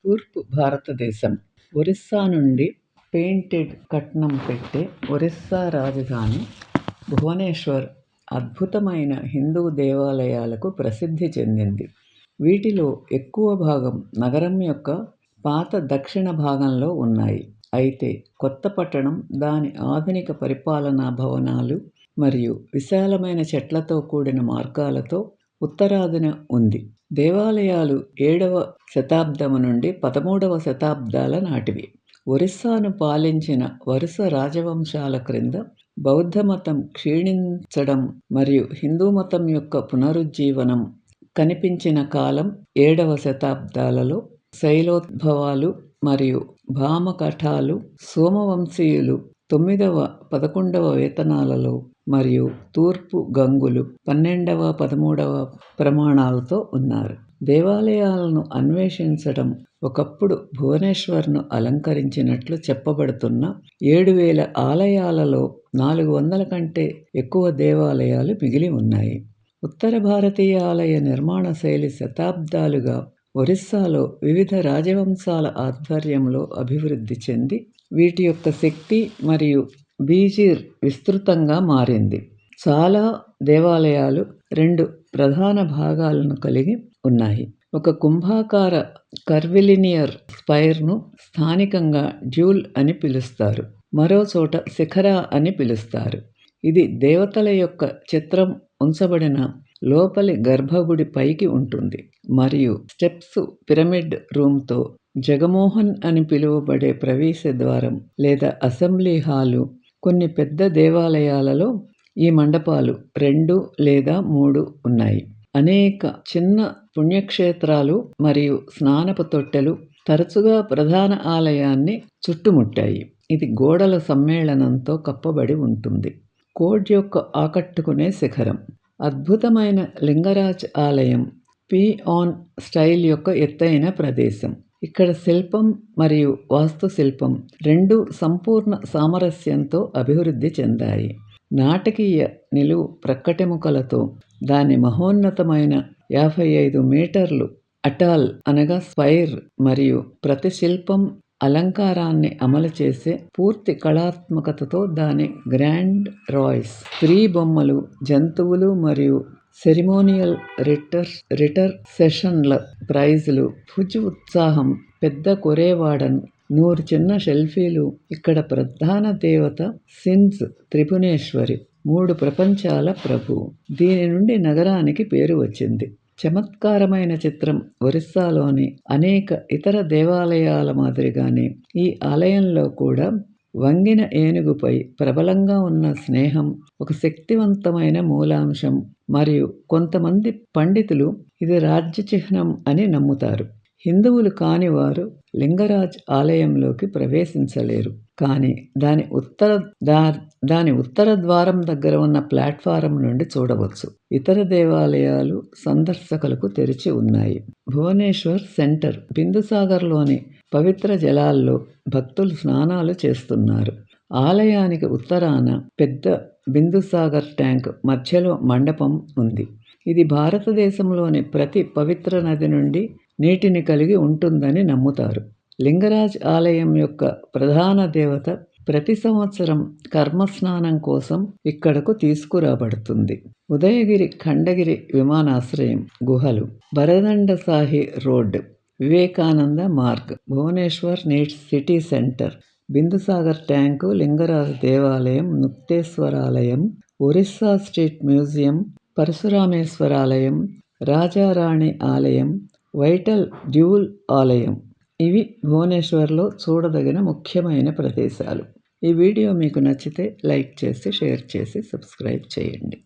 తూర్పు భారతదేశం ఒరిస్సా నుండి పెయింటెడ్ కట్నం పెట్టే ఒరిస్సా రాజధాని భువనేశ్వర్ అద్భుతమైన హిందూ దేవాలయాలకు ప్రసిద్ధి చెందింది. వీటిలో ఎక్కువ భాగం నగరం యొక్క పాత దక్షిణ భాగంలో ఉన్నాయి. అయితే కొత్త పట్టణం దాని ఆధునిక పరిపాలనా భవనాలు మరియు విశాలమైన చెట్లతో కూడిన మార్గాలతో ఉత్తరాదిన ఉంది. దేవాలయాలు 7వ శతాబ్దము నుండి 13వ శతాబ్దాల నాటివి. ఒరిస్సాను పాలించిన వరుస రాజవంశాల క్రింద బౌద్ధమతం క్షీణించడం మరియు హిందూ మతం యొక్క పునరుజ్జీవనం కనిపించిన కాలం 7వ శతాబ్దాలలో. శైలోద్భవాలు మరియు భామకఠాలు సోమవంశీయులు 9వ 11వ వేతనాలలో మరియు తూర్పు గంగులు 12వ 13వ ప్రమాణాలతో ఉన్నారు. దేవాలయాలను అన్వేషించడం ఒకప్పుడు భువనేశ్వర్ను అలంకరించినట్లు చెప్పబడుతున్న 7,000 ఆలయాలలో 400 కంటే ఎక్కువ దేవాలయాలు మిగిలి ఉన్నాయి. ఉత్తర భారతీయ ఆలయ నిర్మాణ శైలి శతాబ్దాలుగా ఒరిస్సాలో వివిధ రాజవంశాల ఆధ్వర్యంలో అభివృద్ధి చెంది వీటి యొక్క శక్తి మరియు బీజీర్ విస్తృతంగా మారింది. చాలా దేవాలయాలు 2 ప్రధాన భాగాలను కలిగి ఉన్నాయి. ఒక కుంభాకార కర్విలినియర్ స్పైర్ను స్థానికంగా డ్యూల్ అని పిలుస్తారు. మరో చోట శిఖరా అని పిలుస్తారు. ఇది దేవతల యొక్క చిత్రం ఉంచబడిన లోపలి గర్భగుడి పైకి ఉంటుంది మరియు స్టెప్స్ పిరమిడ్ రూమ్తో జగమోహన్ అని పిలువబడే ప్రవేశ ద్వారం లేదా అసెంబ్లీ హాలు. కొన్ని పెద్ద దేవాలయాలలో ఈ మండపాలు 2 లేదా 3 ఉన్నాయి. అనేక చిన్న పుణ్యక్షేత్రాలు మరియు స్నానపు తొట్టెలు తరచుగా ప్రధాన ఆలయాన్ని చుట్టుముట్టాయి. ఇది గోడల సమ్మేళనంతో కప్పబడి ఉంటుంది. కోడ్ యొక్క ఆకట్టుకునే శిఖరం. అద్భుతమైన లింగరాజ్ ఆలయం పీ-ఆన్ స్టైల్ యొక్క ఎత్తైన ప్రదేశం. ఇక్కడ శిల్పం మరియు వాస్తుశిల్పం 2 సంపూర్ణ సామరస్యంతో అభివృద్ధి చెందాయి. నాటకీయ నిలువు ప్రక్కటెముకలతో దాని మహోన్నతమైన 55 మీటర్లు అటాల్ అనగా స్పైర్ మరియు ప్రతి శిల్పం అలంకారాన్ని అమలు చేసే పూర్తి కళాత్మకతతో దాని గ్రాండ్ రాయ్స్, స్త్రీ బొమ్మలు, జంతువులు మరియు సెరిమోనియల్ రిటర్ సెషన్ల ప్రైజులు, భుజ్ ఉత్సాహం, పెద్ద కొరేవాడన్, 100 చిన్న షెల్ఫీలు. ఇక్కడ ప్రధాన దేవత సిన్స్ త్రిభువనేశ్వరి, 3 ప్రపంచాల ప్రభువు. దీని నుండి నగరానికి పేరు వచ్చింది. చమత్కారమైన చిత్రం. ఒరిస్సాలోని అనేక ఇతర దేవాలయాల మాదిరిగానే ఈ ఆలయంలో కూడా వంగిన ఏనుగుపై ప్రబలంగా ఉన్న స్నేహం ఒక శక్తివంతమైన మూలాంశం మరియు కొంతమంది పండితులు ఇది రాజ్య చిహ్నం అని నమ్ముతారు. హిందువులు కాని వారు లింగరాజ్ ఆలయంలోకి ప్రవేశించలేరు, కానీ దాని ఉత్తర ద్వారం దగ్గర ఉన్న ప్లాట్ఫారం నుండి చూడవచ్చు. ఇతర దేవాలయాలు సందర్శకులకు తెరిచి ఉన్నాయి. భువనేశ్వర్ సెంటర్. బిందుసాగర్లోని పవిత్ర జలాల్లో భక్తులు స్నానాలు చేస్తున్నారు. ఆలయానికి ఉత్తరాన పెద్ద బిందుసాగర్ ట్యాంక్, మధ్యలో మండపం ఉంది. ఇది భారతదేశంలోని ప్రతి పవిత్ర నది నుండి నీటిని కలిగి ఉంటుందని నమ్ముతారు. లింగరాజ్ ఆలయం యొక్క ప్రధాన దేవత ప్రతి సంవత్సరం కర్మస్నానం కోసం ఇక్కడకు తీసుకురాబడుతుంది. ఉదయగిరి ఖండగిరి విమానాశ్రయం, గుహలు, Baradandasahi road, Vivekananda Marg, Bhubaneswar city centre, Bindusagar tank, Lingaraj దేవాలయం, ముక్తేశ్వరాలయం, ఒరిస్సా స్టేట్ మ్యూజియం, పరశురామేశ్వరాలయం, రాజారాణి ఆలయం, వైటల్ డ్యూల్ ఆలయం. ఇవి భువనేశ్వర్లో చూడదగిన ముఖ్యమైన ప్రదేశాలు. ఈ వీడియో మీకు నచ్చితే లైక్ చేసి, షేర్ చేసి, సబ్స్క్రైబ్ చేయండి.